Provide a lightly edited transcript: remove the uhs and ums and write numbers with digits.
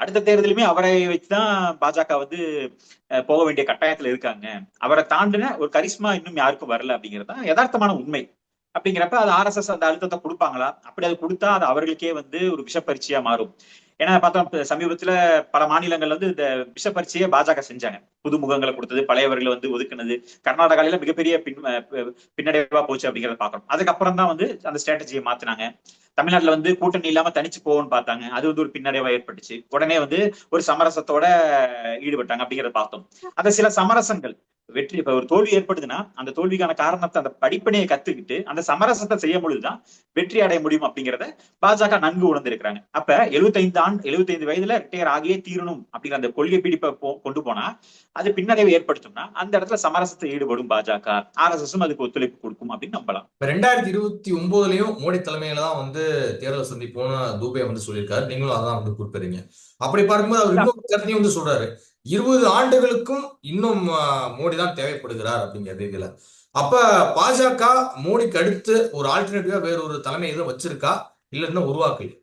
அடுத்த தேர்தலுமே அவரை வச்சுதான் பாஜக வந்து போக வேண்டிய கட்டாயத்துல இருக்காங்க. அவரை தாண்டின ஒரு கரிஸ்மா இன்னும் யாருக்கும் வரல அப்படிங்கிறது தான் யதார்த்தமான உண்மை. அப்படிங்கிறப்ப அது ஆர்எஸ்எஸ் அந்த அழுத்தத்தை கொடுப்பாங்களா? அப்படி அது கொடுத்தா அது அவர்களுக்கே வந்து ஒரு விஷப்பரிச்சையா மாறும். ஏன்னா பார்த்தோம் சமீபத்துல பல மாநிலங்கள்ல வந்து இந்த விஷப்பரிச்சையை பாஜக செஞ்சாங்க. புது முகங்களை கொடுத்தது, பழையவர்களை வந்து ஒதுக்குனது. கர்நாடகாவில மிகப்பெரிய பின்னடைவா போச்சு அப்படிங்கறத பாக்குறோம். அதுக்கப்புறம் தான் வந்து அந்த ஸ்ட்ராட்டஜியை மாத்தினாங்க. தமிழ்நாட்டுல வந்து கூட்டணி இல்லாம தனிச்சு போவோம்னு பார்த்தாங்க. அது வந்து ஒரு பின்னடைவா ஏற்பட்டுச்சு. உடனே வந்து ஒரு சமரசத்தோட ஈடுபட்டாங்க அப்படிங்கறத பார்த்தோம். அந்த சில சமரசங்கள் வெற்றி, இப்ப ஒரு தோல்வி ஏற்படுதுன்னா அந்த தோல்விக்கான காரணத்தை, அந்த படிப்பனையை கத்துக்கிட்டு அந்த சமரசத்தை செய்யும் பொழுதுதான் வெற்றி அடைய முடியும் அப்படிங்கிறத பாஜக நன்கு உணர்ந்திருக்கிறாங்க. அப்ப 75 வயதுல ரிட்டையர் ஆகியே தீரணும் அப்படிங்கிற அந்த கொள்கை பிடிப்பை கொண்டு போனா அது பின்னடைவை ஏற்படுத்தும்னா அந்த இடத்துல சமரசத்தை ஈடுபடும் பாஜக. ஆர்எஸ்எஸும் அதுக்கு ஒத்துழைப்பு கொடுக்கும் அப்படின்னு நம்பலாம். இப்ப 2029லயும் மோடி தலைமையில தான் வந்து தேர்தல் சந்திப்போம்னு தூபே வந்து சொல்லியிருக்காரு. நீங்களும் அதான் வந்து குறிப்பிடுறீங்க. அப்படி பார்க்கும்போது அவர் இன்னொரு கருத்தையும் வந்து சொல்றாரு. 20 ஆண்டுகளுக்கும் இன்னும் மோடி தான் தேவைப்படுகிறார் அப்படிங்கிற இதுல. அப்ப பாஜக மோடிக்கு அடுத்து ஒரு ஆல்டர்னேட்டிவா வேற ஒரு தலைமை எதுவும் வச்சிருக்கா, இல்ல இன்னும் உருவாக்கல?